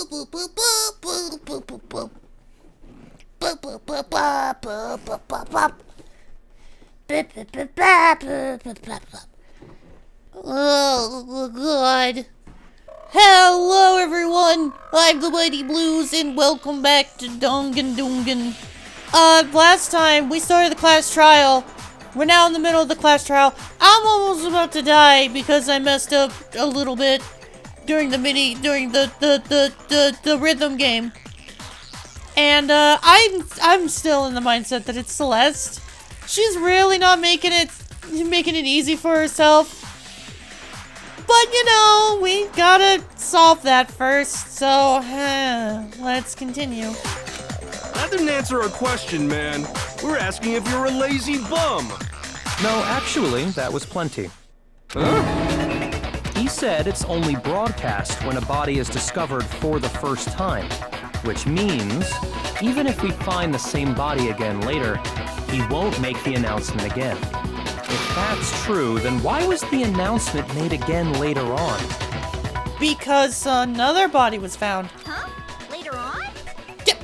Oh, God. Hello, everyone. I'm the Mighty Blues, and welcome back to Danganronpa. Last time we started the class trial. We're now in the middle of the class trial. I'm almost about to die because I messed up a little bit during the rhythm game. And I'm still in the mindset that it's Celeste. She's really not making it easy for herself. But you know, we gotta solve that first. So let's continue. That didn't answer our question, man. We're asking if you're a lazy bum. No, actually, that was plenty. Huh? He said it's only broadcast when a body is discovered for the first time. Which means, even if we find the same body again later, he won't make the announcement again. If that's true, then why was the announcement made again later on? Because another body was found. Huh? Later on?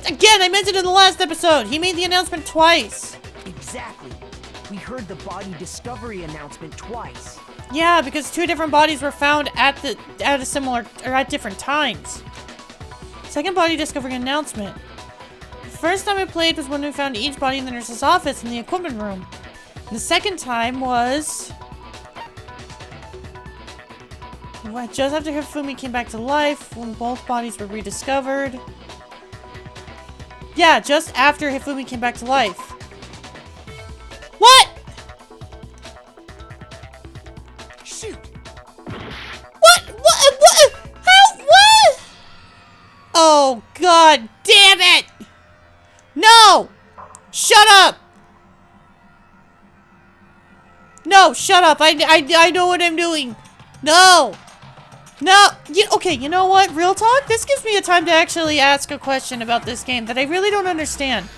Again, I mentioned in the last episode, he made the announcement twice. Exactly. We heard the body discovery announcement twice. Yeah, because two different bodies were found at different times. Second body discovery announcement. The first time I played was when we found each body in the nurse's office in the equipment room. The second time was just after Hifumi came back to life, when both bodies were rediscovered. Yeah, just after Hifumi came back to life. What? Shoot! What? How? What? Oh, God damn it! No! Shut up! No, shut up. I know what I'm doing. No. No. Okay, you know what? Real talk? This gives me a time to actually ask a question about this game that I really don't understand.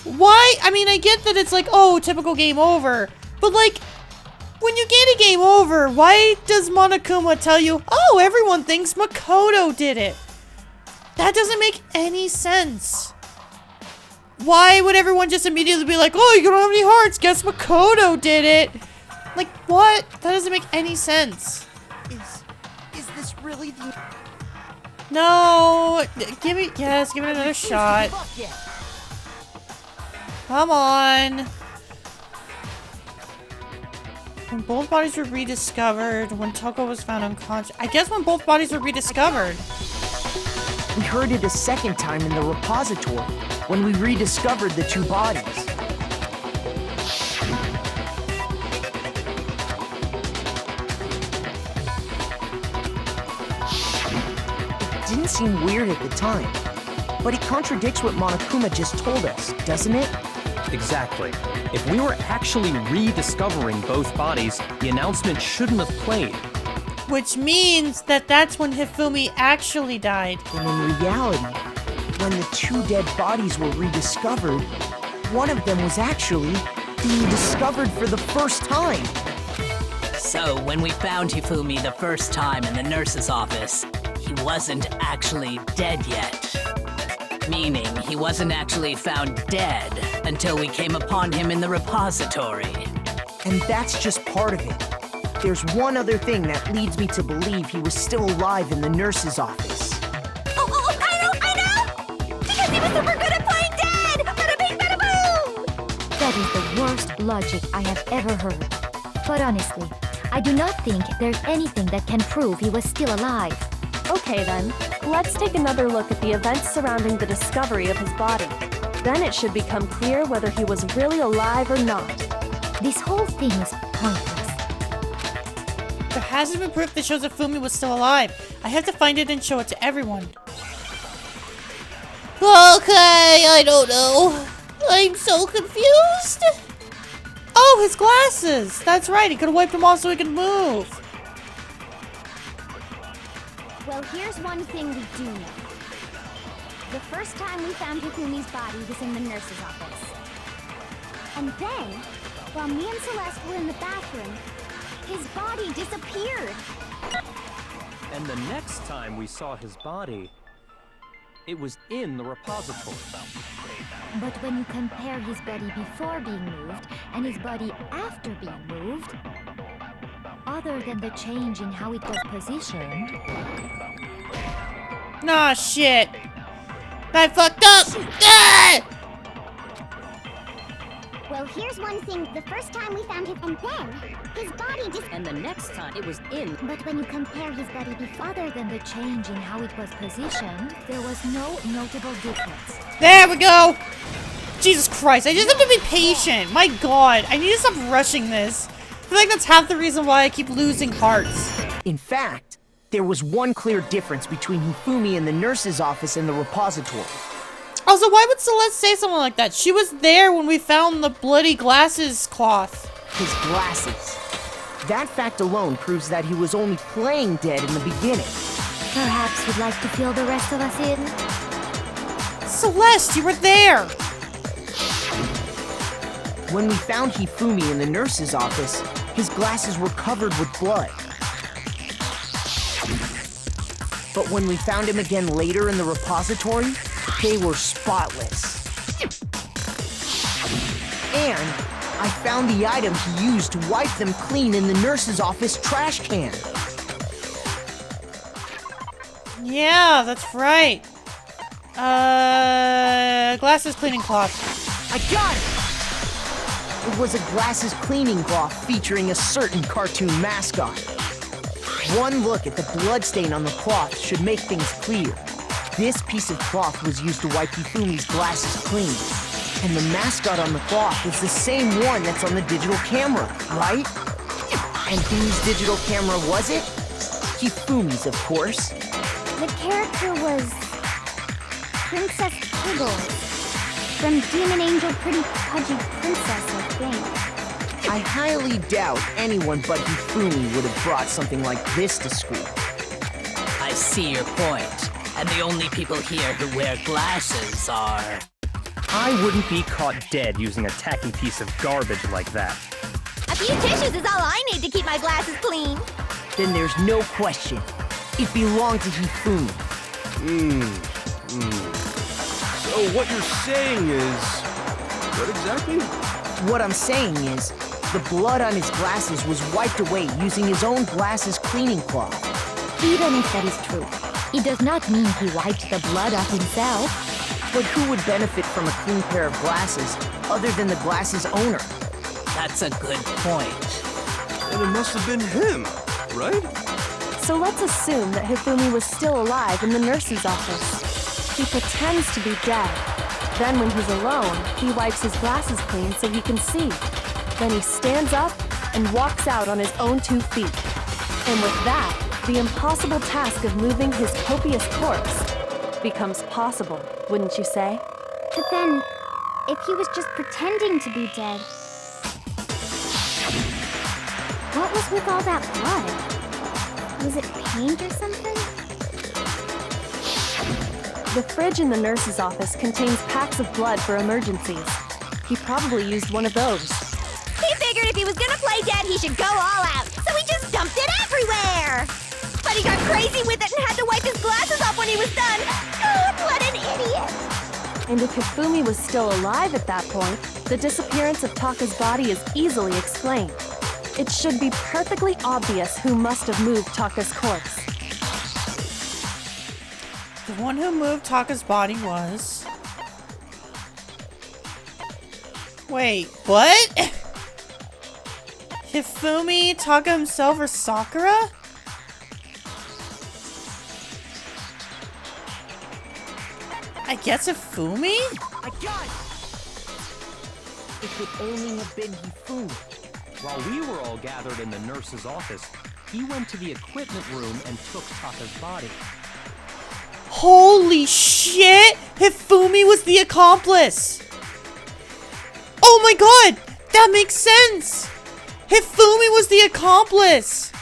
Why? I mean, I get that it's like, oh, typical game over. But like, when you get a game over, why does Monokuma tell you, oh, everyone thinks Makoto did it? That doesn't make any sense. Why would everyone just immediately be like, oh, you don't have any hearts, guess Makoto did it? Like, what? That doesn't make any sense. Is this really the... No, give it another shot. Come on. When both bodies were rediscovered, when Toko was found unconscious. I guess when both bodies were rediscovered. We heard it a second time in the repository, when we rediscovered the two bodies. It didn't seem weird at the time, but it contradicts what Monokuma just told us, doesn't it? Exactly. If we were actually rediscovering both bodies, the announcement shouldn't have played. Which means that that's when Hifumi actually died. And in reality, when the two dead bodies were rediscovered, one of them was actually being discovered for the first time. So, when we found Hifumi the first time in the nurse's office, he wasn't actually dead yet. Meaning, he wasn't actually found dead until we came upon him in the repository. And that's just part of it. There's one other thing that leads me to believe he was still alive in the nurse's office. Oh, I know! Because he was super good at playing dead! Bada bing, bada boom! That is the worst logic I have ever heard. But honestly, I do not think there's anything that can prove he was still alive. Okay then, let's take another look at the events surrounding the discovery of his body. Then it should become clear whether he was really alive or not. This whole thing is pointless. There hasn't been proof that shows that Hifumi was still alive. I have to find it and show it to everyone. Okay, I don't know. I'm so confused. Oh, his glasses. That's right. He could have wiped them off so he could move. Well, here's one thing we do know. The first time we found Hifumi's body was in the nurse's office. And then, while me and Celeste were in the bathroom, his body disappeared. And the next time we saw his body, It was in the repository. But when you compare his body before being moved and his body after being moved, other than the change in how it was positioned... Nah, shit. I fucked up! Ah! Well, here's one thing. The first time we found him, and then his body And the next time it was in. But when you compare his body before, other than the change in how it was positioned, there was no notable difference. There we go! Jesus Christ, I just have to be patient. My god, I need to stop rushing this. I feel like that's half the reason why I keep losing hearts. In fact, there was one clear difference between Hifumi and the nurse's office and the repository. Also, why would Celeste say something like that? She was there when we found the bloody glasses cloth. His glasses. That fact alone proves that he was only playing dead in the beginning. Perhaps you'd like to fill the rest of us in? Celeste, you were there! When we found Hifumi in the nurse's office, his glasses were covered with blood. But when we found him again later in the repository, they were spotless. And I found the item he used to wipe them clean in the nurse's office trash can. Yeah, that's right. Glasses cleaning cloth. I got it! It was a glasses cleaning cloth featuring a certain cartoon mascot. One look at the bloodstain on the cloth should make things clear. This piece of cloth was used to wipe Hifumi's glasses clean. And the mascot on the cloth is the same one that's on the digital camera, right? And whose digital camera was it? Hifumi's, of course. The character was... Princess Piggles. From Demon Angel Pretty Pudgy Princess, I think. I highly doubt anyone but Hifumi would have brought something like this to school. I see your point. And the only people here who wear glasses are... I wouldn't be caught dead using a tacky piece of garbage like that. A few tissues is all I need to keep my glasses clean. Then there's no question. It belonged to Hifumi. So what you're saying is... What exactly? What I'm saying is, the blood on his glasses was wiped away using his own glasses cleaning cloth. Even if that is true, it does not mean he wiped the blood off himself. But who would benefit from a clean pair of glasses other than the glasses owner? That's a good point. And it must have been him, right? So let's assume that Hifumi was still alive in the nurse's office. He pretends to be dead. Then when he's alone, he wipes his glasses clean so he can see. Then he stands up and walks out on his own 2 feet. And with that, the impossible task of moving his copious corpse becomes possible, wouldn't you say? But then, if he was just pretending to be dead, what was with all that blood? Was it paint or something? The fridge in the nurse's office contains packs of blood for emergencies. He probably used one of those. He figured if he was gonna play dead, he should go all out, so he just dumped it everywhere. But he got crazy with it and had to wipe his glasses off when he was done. God, what an idiot! And if Hifumi was still alive at that point, the disappearance of Taka's body is easily explained. It should be perfectly obvious who must have moved Taka's corpse. The one who moved Taka's body was... Wait, what? Hifumi, Taka himself, or Sakura? I guess Hifumi? I got it! It could only have been Hifumi. While we were all gathered in the nurse's office, he went to the equipment room and took Taka's body. Holy shit! Hifumi was the accomplice! Oh my god! That makes sense! Hifumi was the accomplice!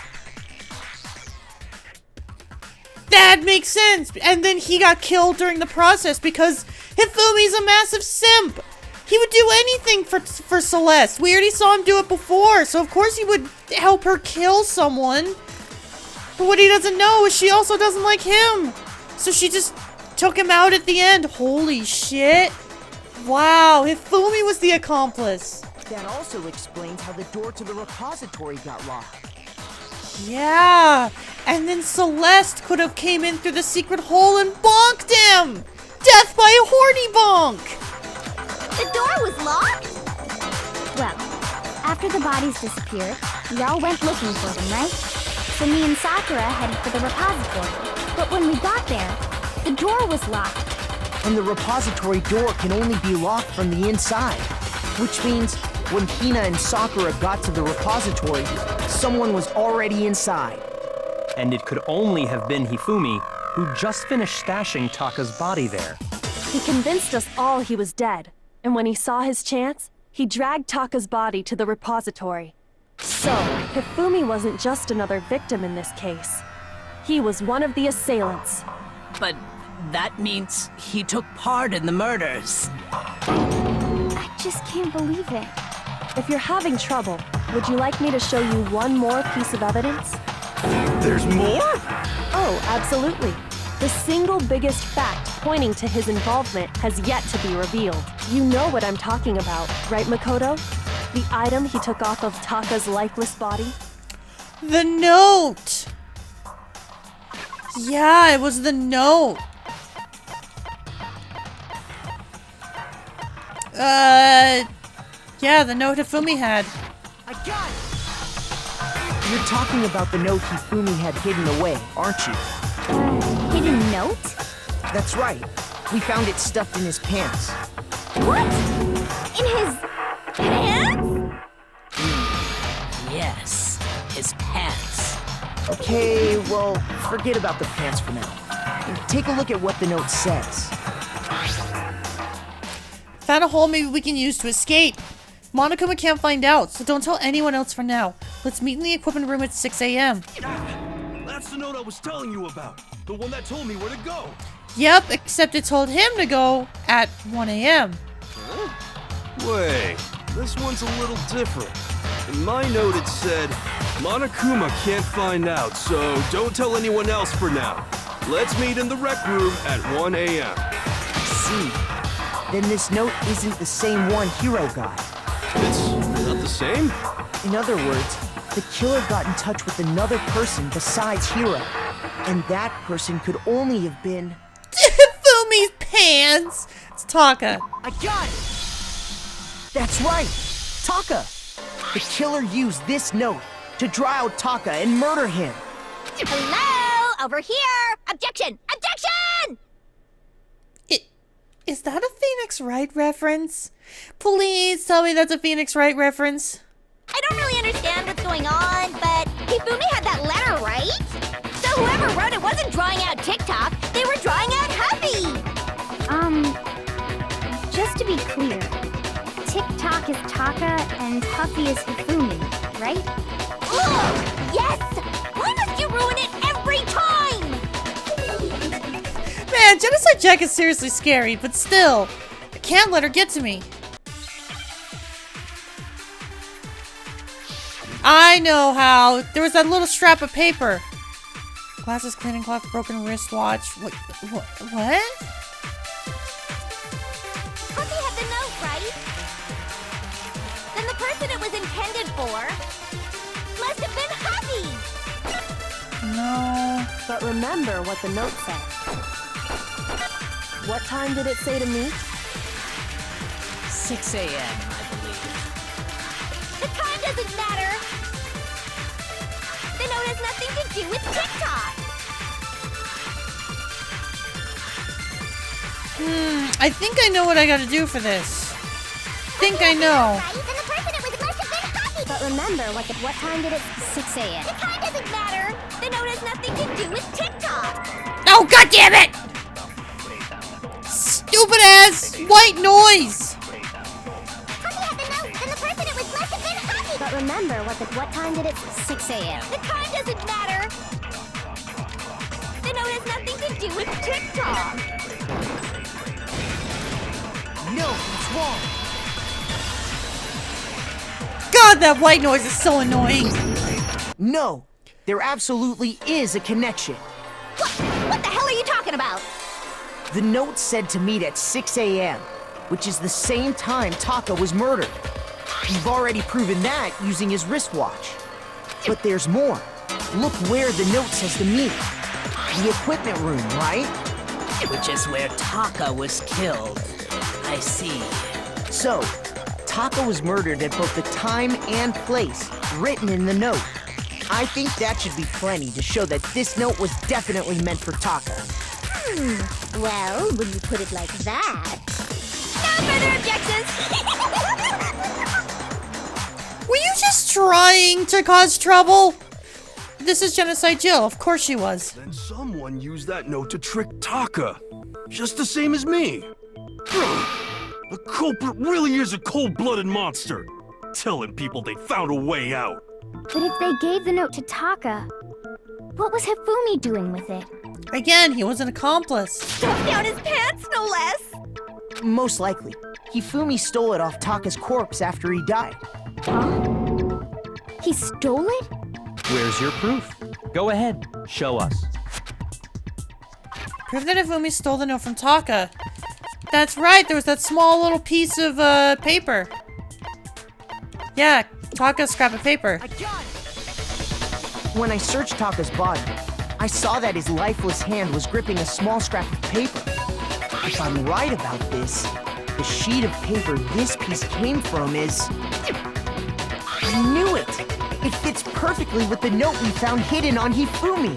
That makes sense! And then he got killed during the process because Hifumi's a massive simp! He would do anything for Celeste. We already saw him do it before, so of course he would help her kill someone. But what he doesn't know is she also doesn't like him. So she just took him out at the end. Holy shit. Wow, Hifumi was the accomplice. That also explains how the door to the repository got locked. Yeah, and then Celeste could have came in through the secret hole and bonked him! Death by a horny bonk! The door was locked? Well, after the bodies disappeared, we all went looking for them, right? So me and Sakura headed for the repository. But when we got there, the door was locked. And the repository door can only be locked from the inside. Which means when Hina and Sakura got to the repository, someone was already inside. And it could only have been Hifumi, who just finished stashing Taka's body there. He convinced us all he was dead, and when he saw his chance, he dragged Taka's body to the repository. So, Hifumi wasn't just another victim in this case. He was one of the assailants. But that means he took part in the murders. I just can't believe it. If you're having trouble, would you like me to show you one more piece of evidence? There's more? Oh, absolutely. The single biggest fact pointing to his involvement has yet to be revealed. You know what I'm talking about, right, Makoto? The item he took off of Taka's lifeless body? The note! Yeah, it was the note. Yeah, the note Hifumi had. I got it! You're talking about the note Hifumi had hidden away, aren't you? Hidden note? That's right. We found it stuffed in his pants. What? In his pants? Yes, his pants. Okay, well, forget about the pants for now. Take a look at what the note says. Found a hole maybe we can use to escape. Monokuma can't find out, so don't tell anyone else for now. Let's meet in the equipment room at 6 a.m. That's the note I was telling you about. The one that told me where to go. Yep, except it told him to go at 1 a.m. Wait, this one's a little different. In my note it said, Monokuma can't find out, so don't tell anyone else for now. Let's meet in the rec room at 1 a.m. See, then this note isn't the same one Hiro got. It's not the same? In other words, the killer got in touch with another person besides Hiro. And that person could only have been... Hifumi's pants! It's Taka. I got it! That's right! Taka! The killer used this note to draw out Taka and murder him. Hello? Over here! Objection! Objection! Is that a Phoenix Wright reference? Please tell me that's a Phoenix Wright reference. I don't really understand what's going on, but Hifumi had that letter, right? So whoever wrote it wasn't drawing out TikTok, they were drawing out Huffy! Just to be clear, TikTok is Taka and Huffy is Hifumi, right? Ugh! Yes! Why must you ruin it every time? Man, Genocide Jack is seriously scary, but still, I can't let her get to me. I know how. There was that little strap of paper. Glasses, cleaning cloth, broken wristwatch. What? Huffy had the note, right? Then the person it was intended for must have been Huffy! No. But remember what the note said. What time did it say to meet? 6 a.m., I believe. The time doesn't matter! The note has nothing to do with TikTok! I think I know what I gotta do for this. Think I know. Right? Then the person it was must have been Huffy! But remember, what time did it... 6 a.m. The time doesn't matter! The note has nothing to do with TikTok! Oh, God damn it! Stupid ass white noise! Huffy had the note! Then the person it was must have been Huffy! But remember, what time did it... 6 a.m. The time doesn't matter! The note has nothing to do with TikTok! No, it's wrong. God, that white noise is so annoying. No, there absolutely is a connection. What the hell are you talking about? The note said to meet at 6 a.m., which is the same time Taka was murdered. You've already proven that using his wristwatch. But there's more. Look where the note says to meet. The equipment room, right? Which is where Taka was killed. I see. So, Taka was murdered at both the time and place written in the note. I think that should be plenty to show that this note was definitely meant for Taka. Well, when you put it like that... No further objections! Were you just trying to cause trouble? This is Genocide Jill. Of course she was. Then someone used that note to trick Taka. Just the same as me. The culprit really is a cold-blooded monster. Telling people they found a way out. But if they gave the note to Taka, what was Hifumi doing with it? Again, he was an accomplice. Stuffed down his pants, no less! Most likely, Hifumi stole it off Taka's corpse after he died. Huh? He stole it? Where's your proof? Go ahead, show us. Proof that Hifumi stole the note from Taka. That's right, there was that small little piece of paper. Yeah, Taka's scrap of paper. When I searched Taka's body, I saw that his lifeless hand was gripping a small scrap of paper. If I'm right about this, the sheet of paper this piece came from is... I knew it! It fits perfectly with the note we found hidden on Hifumi.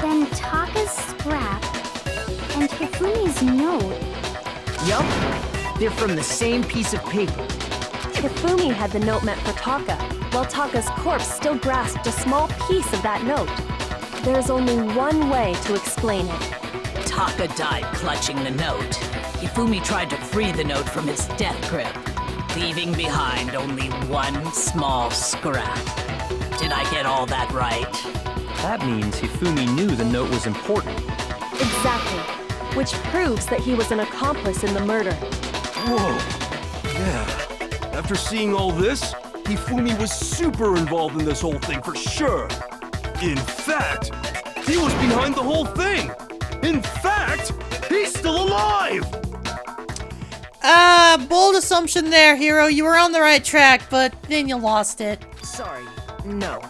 Then Taka's scrap and Hifumi's note. Yup, they're from the same piece of paper. Hifumi had the note meant for Taka, while Taka's corpse still grasped a small piece of that note. There's only one way to explain it. Taka died clutching the note. Hifumi tried to free the note from his death grip, leaving behind only one small scrap. Did I get all that right? That means Hifumi knew the note was important. Exactly, which proves that he was an accomplice in the murder. Whoa. Yeah. After seeing all this, Hifumi was super involved in this whole thing for sure. In fact, he was behind the whole thing. In fact, he's still alive! Bold assumption there, hero. You were on the right track, but then you lost it. Sorry, no.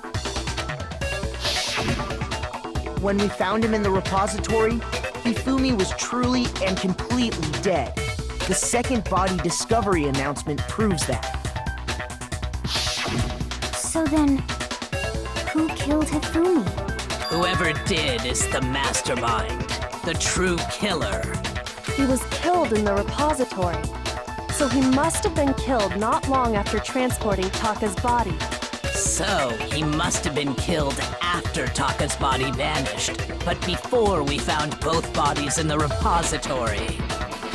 When we found him in the repository, Hifumi was truly and completely dead. The second body discovery announcement proves that. So then, who killed Hifumi? Whoever did is the mastermind, the true killer. He was killed in the repository, so he must have been killed not long after transporting Taka's body. So, he must have been killed after Taka's body vanished, but before we found both bodies in the repository.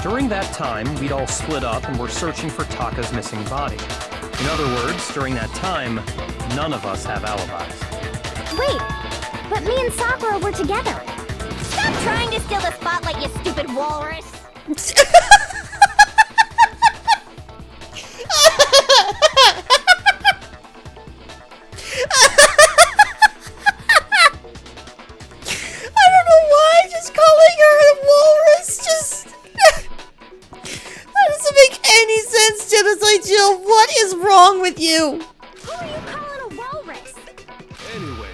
During that time, we'd all split up and were searching for Taka's missing body. In other words, during that time, none of us have alibis. Wait, but me and Sakura were together. Stop trying to steal the spotlight, you stupid walrus! I don't know why, just calling her a walrus just... That doesn't make any sense, Genocide Jill. What is wrong with you? Who are you calling a walrus? Anyway,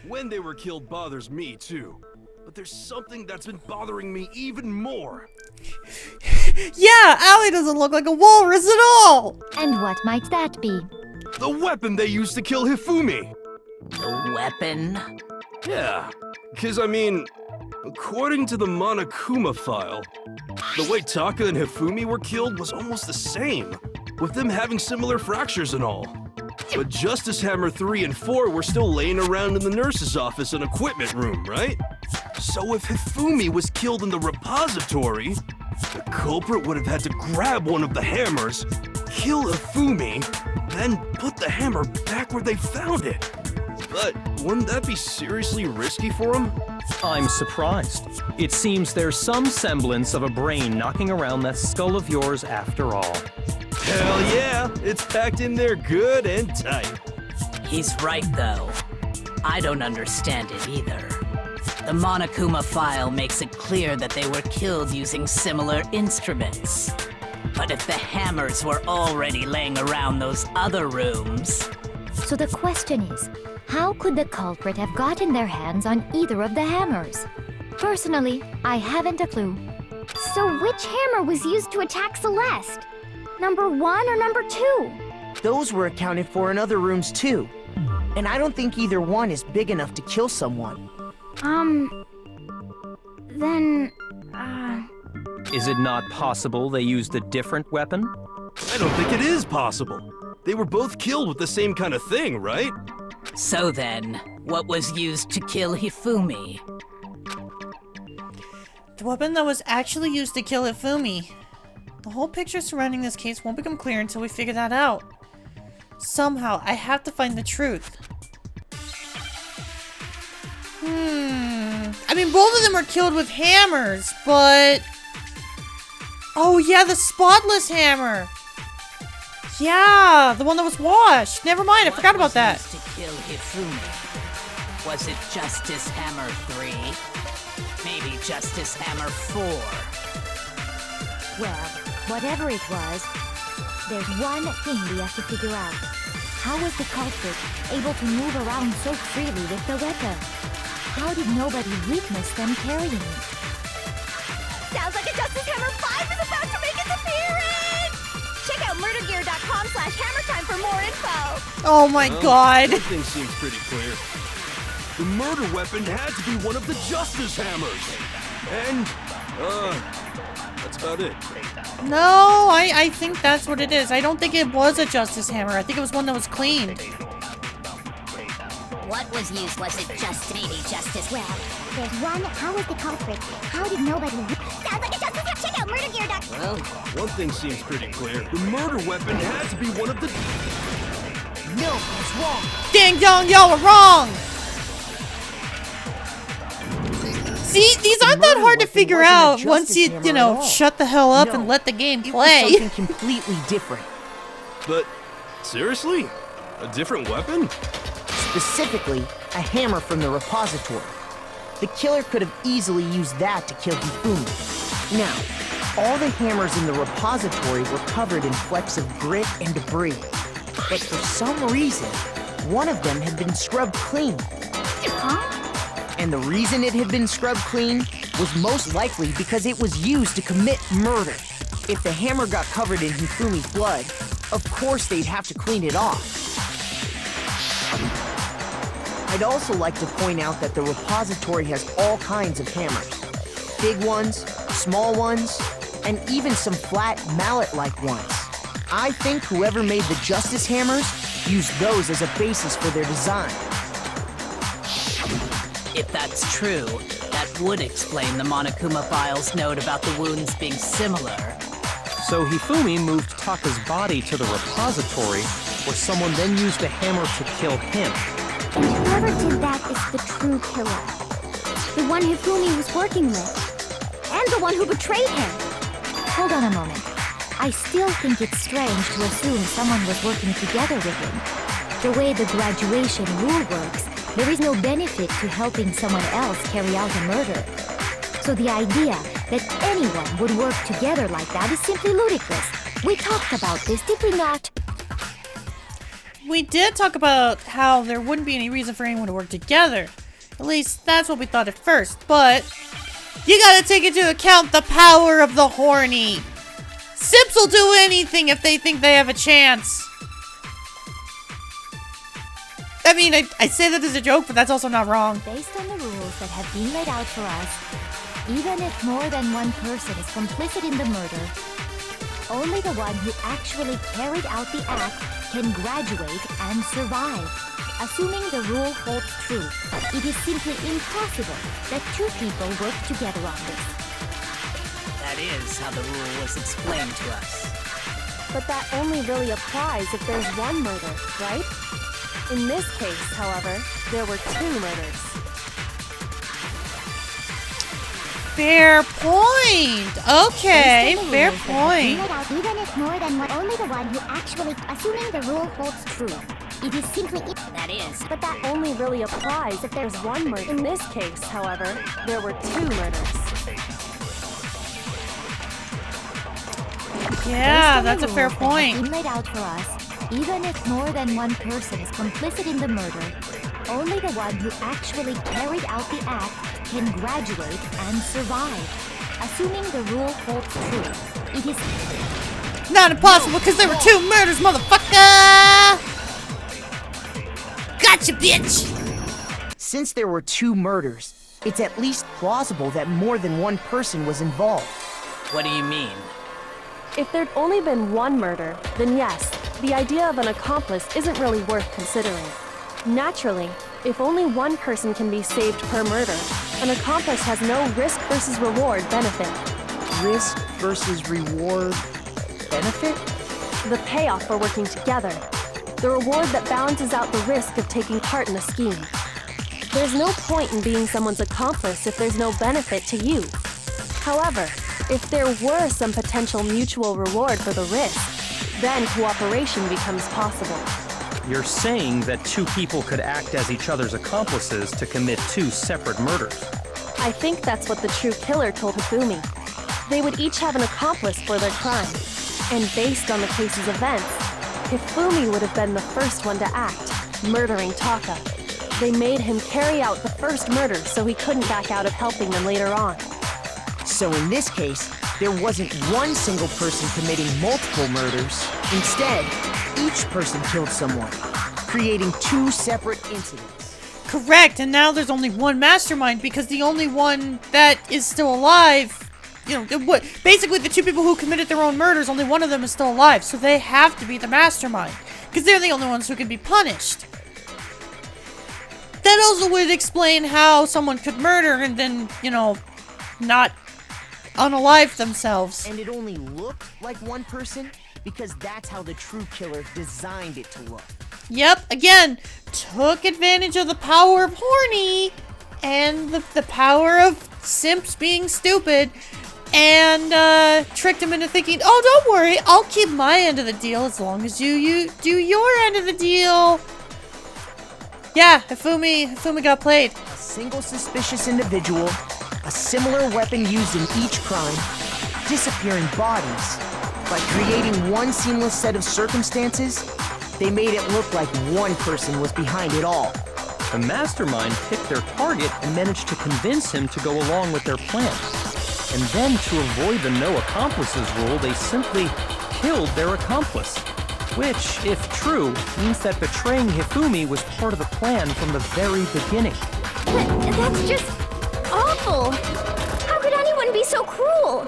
when they were killed bothers me too. But there's something that's been bothering me even more. Yeah, Allie doesn't look like a walrus at all. And what might that be? The weapon they used to kill Hifumi! The weapon? Yeah, because I mean, according to the Monokuma file, the way Taka and Hifumi were killed was almost the same, with them having similar fractures and all. But Justice Hammer 3 and 4 were still laying around in the nurse's office and equipment room, right? So if Hifumi was killed in the repository, the culprit would have had to grab one of the hammers, kill Hifumi, then put the hammer back where they found it. But wouldn't that be seriously risky for him? I'm surprised. It seems there's some semblance of a brain knocking around that skull of yours after all. Hell yeah, it's packed in there good and tight. He's right, though. I don't understand it either. The Monokuma file makes it clear that they were killed using similar instruments. But if the hammers were already laying around those other rooms... So the question is, how could the culprit have gotten their hands on either of the hammers? Personally, I haven't a clue. So which hammer was used to attack Celeste? Number 1 or number 2? Those were accounted for in other rooms too. And I don't think either one is big enough to kill someone. Then, Is it not possible they used a different weapon? I don't think it is possible. They were both killed with the same kind of thing, right? So then, what was used to kill Hifumi? The weapon that was actually used to kill Hifumi. The whole picture surrounding this case won't become clear until we figure that out. Somehow, I have to find the truth. I mean, both of them were killed with hammers, but... Oh yeah, the spotless hammer! Yeah, the one that was washed. Never mind, I forgot about that. What was used to kill Hifumi? Was it Justice Hammer 3? Maybe Justice Hammer 4? Well, whatever it was, there's one thing we have to figure out. How was the culprit able to move around so freely with the weapon? How did nobody witness them carrying it? Sounds like a Justice Hammer 5 is about to make its appearance! Check out murdergear.com/hammertime for more info! Oh my god. One thing seems pretty clear. The murder weapon had to be one of the Justice Hammers. And, that's about it. No, I think that's what it is. I don't think it was a Justice Hammer. I think it was one that was cleaned. What was used? Was it just maybe Justice? Well, there's one. How was the culprit? How did nobody... Sounds like a Justice Hammer! Check out murdergear.com! Well, one thing seems pretty clear. The murder weapon had to be one of the... No, it's wrong. Ding dong, y'all are wrong! See, these aren't that hard to figure out once you know, shut the hell up and let the game play. It was something completely different. But, seriously? A different weapon? Specifically, a hammer from the repository. The killer could have easily used that to kill Hifumi. Now, all the hammers in the repository were covered in flecks of grit and debris. But for some reason, one of them had been scrubbed clean. And the reason it had been scrubbed clean was most likely because it was used to commit murder. If the hammer got covered in Hifumi's blood, of course they'd have to clean it off. I'd also like to point out that the repository has all kinds of hammers. Big ones, small ones, and even some flat mallet-like ones. I think whoever made the Justice Hammers used those as a basis for their design. If that's true, that would explain the Monokuma file's note about the wounds being similar. So Hifumi moved Taka's body to the repository, where someone then used a hammer to kill him. And whoever did that is the true killer. The one Hifumi was working with. And the one who betrayed him. Hold on a moment. I still think it's strange to assume someone was working together with him. The way the graduation rule works, there is no benefit to helping someone else carry out a murder. So the idea that anyone would work together like that is simply ludicrous. We talked about this, did we not? We did talk about how there wouldn't be any reason for anyone to work together. At least that's what we thought at first, but you gotta take into account the power of the horny. Sips will do anything if they think they have a chance. I mean, I say that as a joke, but that's also not wrong. Based on the rules that have been laid out for us, even if more than one person is complicit in the murder, only the one who actually carried out the act can graduate and survive. Assuming the rule holds true, it is simply impossible that two people work together on this. That is how the rule was explained to us. But that only really applies if there's one murder, right? In this case, however, there were two murders. Fair point. Okay, fair point. Even if more than one, only the one who actually, assuming the rule holds true. It is simply That is. But that only really applies if there's one murder. In this case, however, there were 2 murders. Yeah, Based on that's the a fair rules that have point. been laid out for us, even if more than one person is complicit in the murder, only the one who actually carried out the act can graduate and survive. Assuming the rule holds true, it is Not impossible because there were 2 murders, motherfucker! Gotcha, bitch! Since there were 2 murders, it's at least plausible that more than one person was involved. What do you mean? If there'd only been 1 murder, then yes, the idea of an accomplice isn't really worth considering. Naturally, if only 1 person can be saved per murder, an accomplice has no risk versus reward benefit. Risk versus reward benefit? The payoff for working together. The reward that balances out the risk of taking part in a scheme. There's no point in being someone's accomplice if there's no benefit to you. However, if there were some potential mutual reward for the risk, then cooperation becomes possible. You're saying that 2 people could act as each other's accomplices to commit 2 separate murders. I think that's what the true killer told Hifumi. They would each have an accomplice for their crime. And based on the case's events, Hifumi would have been the first one to act, murdering Taka. They made him carry out the first murder so he couldn't back out of helping them later on. So in this case, there wasn't one single person committing multiple murders. Instead, each person killed someone, creating 2 separate incidents. Correct, and now there's only one mastermind because the only one that is still alive, basically the 2 people who committed their own murders, only one of them is still alive, so they have to be the mastermind because they're the only ones who can be punished. That also would explain how someone could murder and then, not unalive themselves. And it only looked like one person because that's how the true killer designed it to look. Yep, again, took advantage of the power of horny and the power of simps being stupid and tricked him into thinking, oh, don't worry, I'll keep my end of the deal as long as you do your end of the deal. Yeah, Hifumi got played. A single suspicious individual, a similar weapon used in each crime, disappearing bodies. By creating one seamless set of circumstances, they made it look like one person was behind it all. The mastermind picked their target and managed to convince him to go along with their plan. And then, to avoid the no accomplices rule, they simply killed their accomplice. Which, if true, means that betraying Hifumi was part of the plan from the very beginning. That's just awful. How could anyone be so cruel?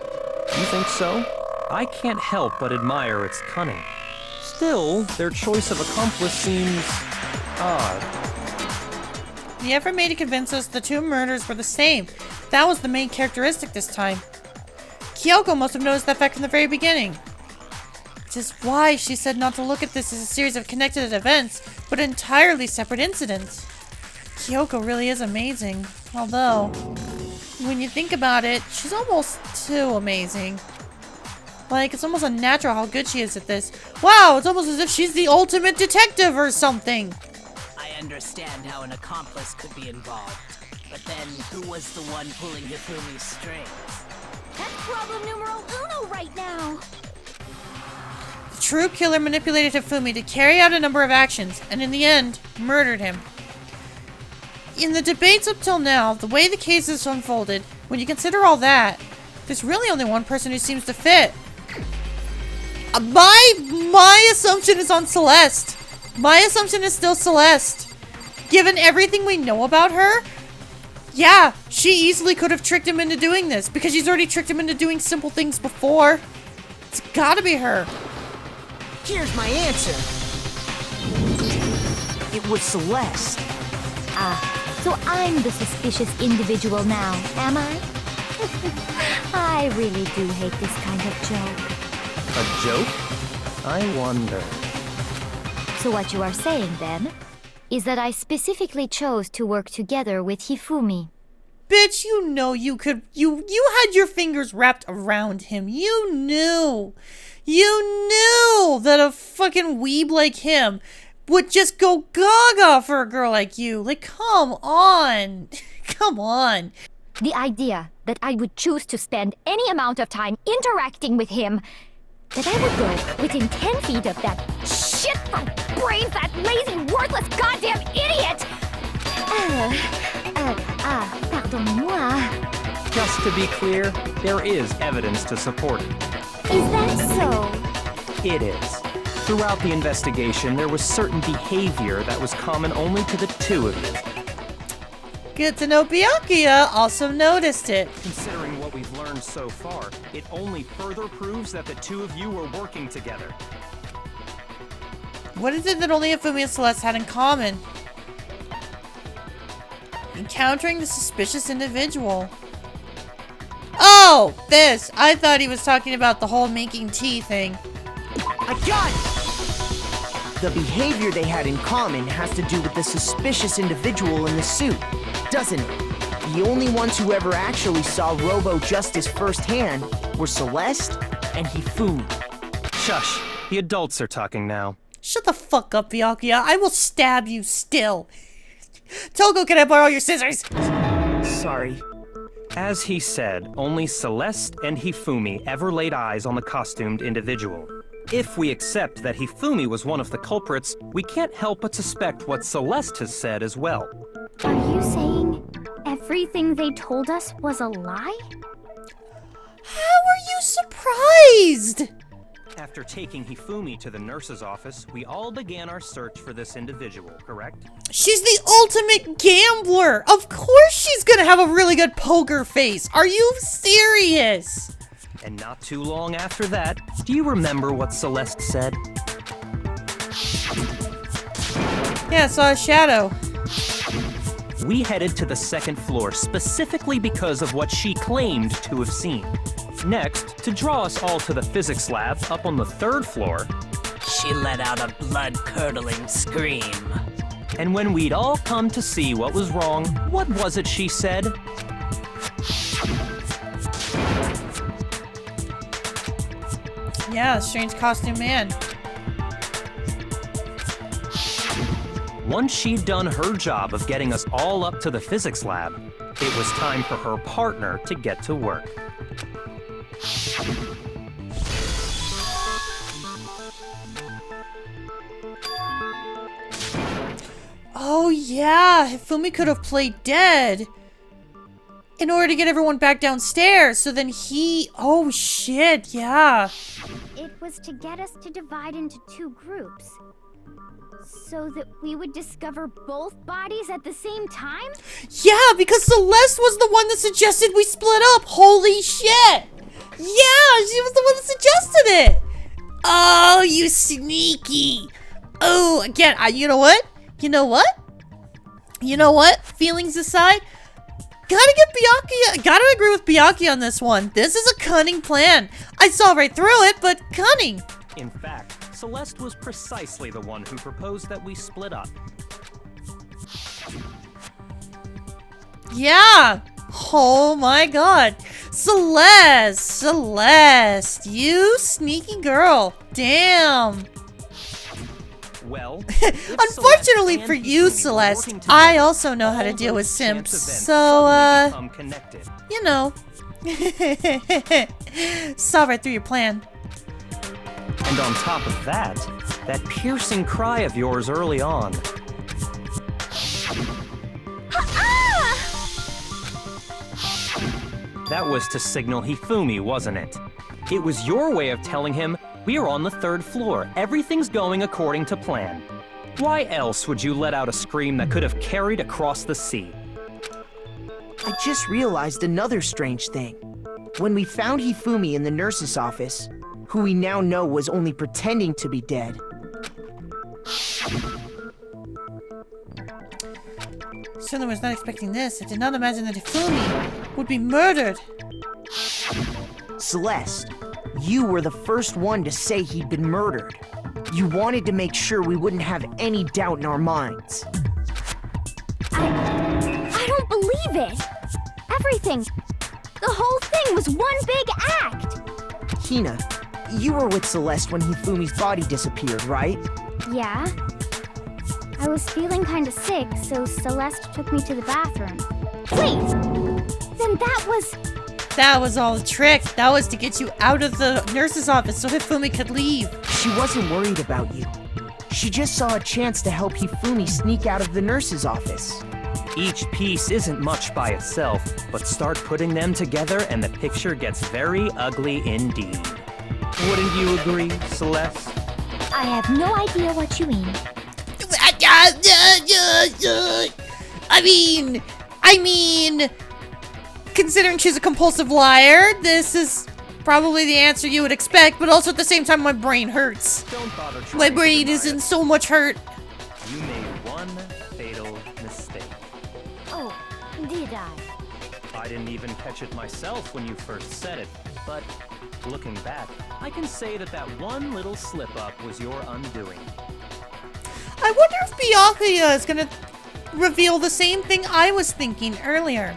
You think so? I can't help but admire its cunning. Still, their choice of accomplice seems odd. The effort made to convince us the 2 murders were the same. That was the main characteristic this time. Kyoko must have noticed that fact from the very beginning. Which is why she said not to look at this as a series of connected events, but entirely separate incidents. Kyoko really is amazing. Although, when you think about it, she's almost too amazing. Like, it's almost unnatural how good she is at this. Wow, it's almost as if she's the ultimate detective or something. I understand how an accomplice could be involved. But then, who was the one pulling Hifumi's strings? That's problem numero uno right now. The true killer manipulated Hifumi to carry out a number of actions, and in the end, murdered him. In the debates up till now, the way the case is unfolded, when you consider all that, there's really only one person who seems to fit. My assumption is on Celeste. My assumption is still Celeste. Given everything we know about her, yeah, she easily could have tricked him into doing this because she's already tricked him into doing simple things before. It's gotta be her. Here's my answer. It was Celeste. So I'm the suspicious individual now, am I? I really do hate this kind of joke. A joke? I wonder. So what you are saying, then, is that I specifically chose to work together with Hifumi. Bitch, you know you could. You had your fingers wrapped around him. You knew that a fucking weeb like him would just go gaga for a girl like you. Like, come on. Come on. The idea that I would choose to spend any amount of time interacting with him, that I would go within 10 feet of that shit for brains, that lazy, worthless, goddamn idiot! Pardonnez-moi. Just to be clear, there is evidence to support it. Is that so? It is. Throughout the investigation, there was certain behavior that was common only to the two of you. Good to know Byakuya also noticed it. Considering what we've learned so far, it only further proves that the two of you were working together. What is it that only Hifumi and Celeste had in common? Encountering the suspicious individual. Oh, this! I thought he was talking about the whole making tea thing. I got it! The behavior they had in common has to do with the suspicious individual in the suit, doesn't it? The only ones who ever actually saw Robo-Justice firsthand were Celeste and Hifumi. Shush. The adults are talking now. Shut the fuck up, Byakuya. I will stab you still. Togo, can I borrow your scissors? Sorry. As he said, only Celeste and Hifumi ever laid eyes on the costumed individual. If we accept that Hifumi was one of the culprits, we can't help but suspect what Celeste has said as well. Are you saying everything they told us was a lie? How are you surprised? After taking Hifumi to the nurse's office, we all began our search for this individual, correct? She's the ultimate gambler. Of course she's gonna have a really good poker face. Are you serious? And not too long after that, do you remember what Celeste said? Yeah, I saw a shadow. We headed to the second floor specifically because of what she claimed to have seen. Next, to draw us all to the physics lab up on the third floor, She let out a blood-curdling scream. and when we'd all come to see what was wrong, what was it she said? Yeah, strange costume man. Once she'd done her job of getting us all up to the physics lab, it was time for her partner to get to work. Oh yeah, Hifumi could have played dead in order to get everyone back downstairs. So then he... Oh shit, yeah. It was to get us to divide into two groups, so that we would discover both bodies at the same time? Yeah, because Celeste was the one that suggested we split up. Holy shit. Yeah, she was the one that suggested it. Oh, you sneaky. Oh, again, you know what? You know what? You know what? Feelings aside, gotta agree with Byakuya on this one. This is a cunning plan. I saw right through it, but cunning. In fact, Celeste was precisely the one who proposed that we split up. Yeah. Oh my god. Celeste, you sneaky girl. Damn. Well, unfortunately for you, Celeste, I also know how to deal with simps, so, you know. Saw right through your plan. And on top of that piercing cry of yours early on. That was to signal Hifumi, wasn't it? It was your way of telling him, we're on the third floor, everything's going according to plan. Why else would you let out a scream that could have carried across the sea? I just realized another strange thing. When we found Hifumi in the nurse's office, who we now know was only pretending to be dead. Certainly was not expecting this. I did not imagine that Hifumi would be murdered. Celeste, you were the first one to say he'd been murdered. You wanted to make sure we wouldn't have any doubt in our minds. I don't believe it! Everything! The whole thing was one big act! Hina, you were with Celeste when Hifumi's body disappeared, right? Yeah? I was feeling kinda sick, so Celeste took me to the bathroom. Wait! Then That was all a trick. That was to get you out of the nurse's office so Hifumi could leave. She wasn't worried about you. She just saw a chance to help Hifumi sneak out of the nurse's office. Each piece isn't much by itself, but start putting them together and the picture gets very ugly indeed. Wouldn't you agree, Celeste? I have no idea what you mean. I mean, considering she's a compulsive liar, this is probably the answer you would expect, but also at the same time, my brain hurts. Don't bother trying My to brain deny is in it. so much hurt. You made one fatal mistake. Oh, did I? I didn't even catch it myself when you first said it, but looking back, I can say that that one little slip-up was your undoing. I wonder if Byakuya is gonna reveal the same thing I was thinking earlier.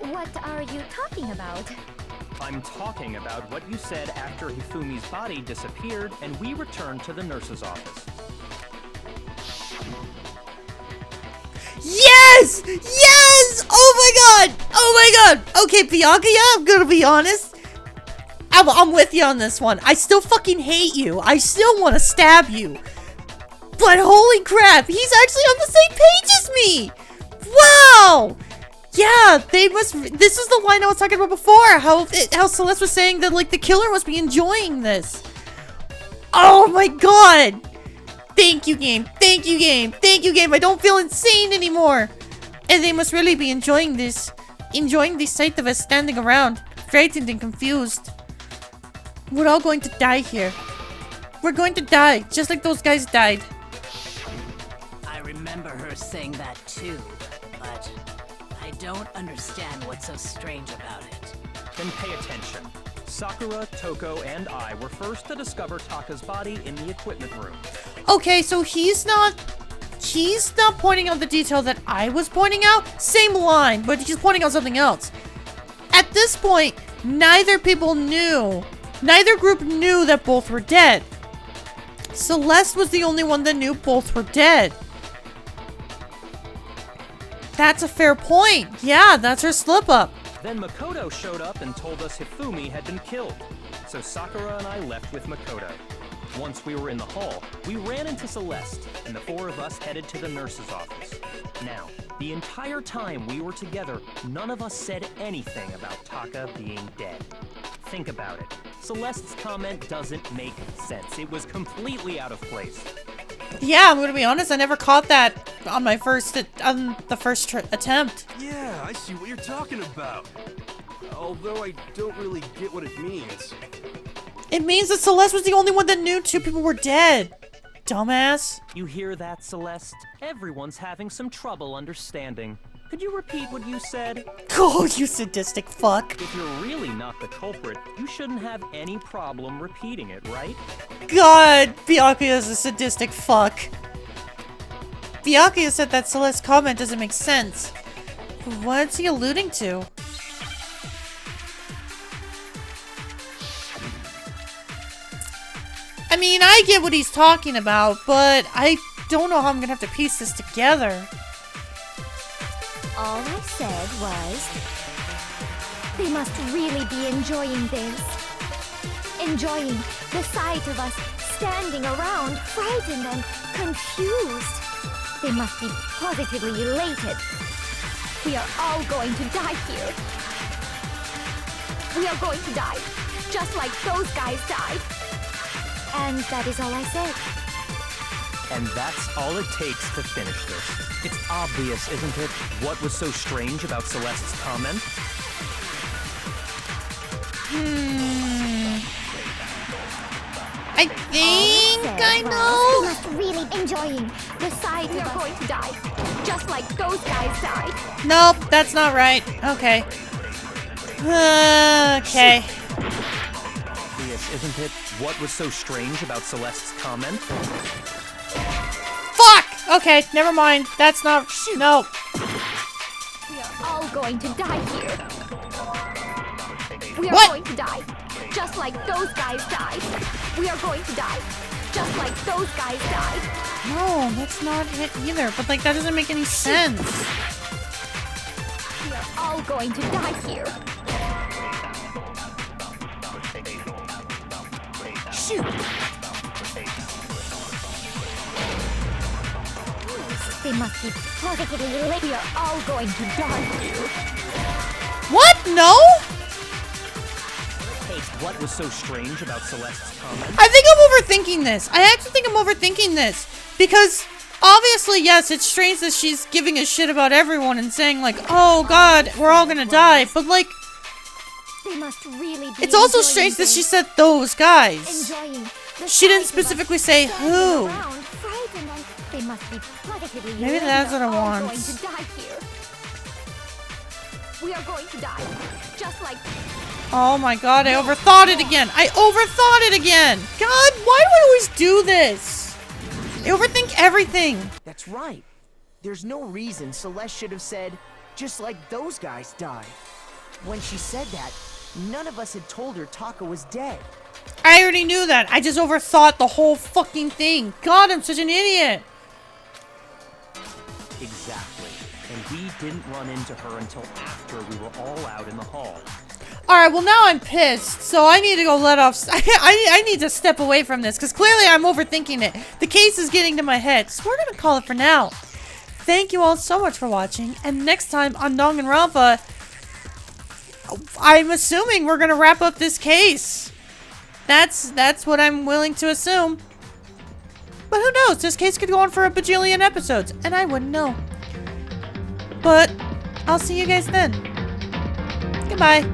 What are you talking about? I'm talking about what you said after Hifumi's body disappeared and we returned to the nurse's office. Yes! Yes! Oh my god! Oh my god! Okay, Byakuya, I'm gonna be honest. I'm with you on this one. I still fucking hate you. I still want to stab you. But holy crap, he's actually on the same page as me! Wow! Yeah, they must. This is the line I was talking about before. How Celeste was saying that, like, the killer must be enjoying this. Oh my god! Thank you, game. Thank you, game. Thank you, game. I don't feel insane anymore. And they must really be enjoying this. Enjoying the sight of us standing around, frightened and confused. We're all going to die here. We're going to die, just like those guys died. I remember her saying that too, but I don't understand what's so strange about it. Then pay attention. Sakura, Toko, and I were first to discover Taka's body in the equipment room. Okay, so he's not pointing out the detail that I was pointing out. Same line, but he's pointing out something else. At this point, neither group knew that both were dead. Celeste was the only one that knew both were dead. That's a fair point. Yeah, that's her slip up. Then Makoto showed up and told us Hifumi had been killed. So Sakura and I left with Makoto. Once we were in the hall, we ran into Celeste, and the four of us headed to the nurse's office. Now, the entire time we were together, none of us said anything about Taka being dead. Think about it. Celeste's comment doesn't make sense. It was completely out of place. Yeah, I'm gonna be honest. I never caught that on the first attempt. Yeah, I see what you're talking about. Although I don't really get what it means. It means that Celeste was the only one that knew two people were dead. Dumbass. You hear that, Celeste? Everyone's having some trouble understanding. Could you repeat what you said? Oh, you sadistic fuck. If you're really not the culprit, you shouldn't have any problem repeating it, right? God, Byakuya is a sadistic fuck. Byakuya said that Celeste's comment doesn't make sense. What's he alluding to? I mean, I get what he's talking about, but I don't know how I'm gonna have to piece this together. All I said was, they must really be enjoying this. Enjoying the sight of us standing around, frightened and confused. They must be positively elated. We are all going to die here. We are going to die, just like those guys died. And that is all I said. And that's all it takes to finish this. It's obvious, isn't it, what was so strange about Celeste's comment? I think I know. We must really enjoying the sight of us going to die, just like those guys died. Nope, that's not right. Okay. Okay. Obvious, isn't it, what was so strange about Celeste's comment? Fuck! Okay, never mind. That's not. No. We are all going to die here. We are What? going to die, just like those guys died. We are going to die, just like those guys died. No, that's not it either. But like, that doesn't make any sense. We are all going to die here. Shoot! They must be positively related. We are all going to die here. What? No? Hey, what was so strange about Celeste's comment? I think I'm overthinking this. I actually think I'm overthinking this. Because, obviously, yes, it's strange that she's giving a shit about everyone and saying, like, oh god, we're all gonna die. But, like, They must really be it's also enjoying strange that things. she said those guys. Enjoying the She didn't sight of us specifically say standing who. around, frightened, and they must be positively Maybe elated. that's what I We are all want. going to die here. We are going to die, just like Oh my god, I overthought it again. I overthought it again. God, why do I always do this? I overthink everything. That's right. There's no reason Celeste should have said, just like those guys died. When she said that, none of us had told her Taka was dead. I already knew that. I just overthought the whole fucking thing. God, I'm such an idiot. Exactly. And we didn't run into her until after we were all out in the hall. Alright, well now I'm pissed, so I need to go let off. I need to step away from this, because clearly I'm overthinking it. The case is getting to my head, so we're going to call it for now. Thank you all so much for watching, and next time on Danganronpa, I'm assuming we're going to wrap up this case. That's what I'm willing to assume. But who knows, this case could go on for a bajillion episodes, and I wouldn't know. But I'll see you guys then. Goodbye.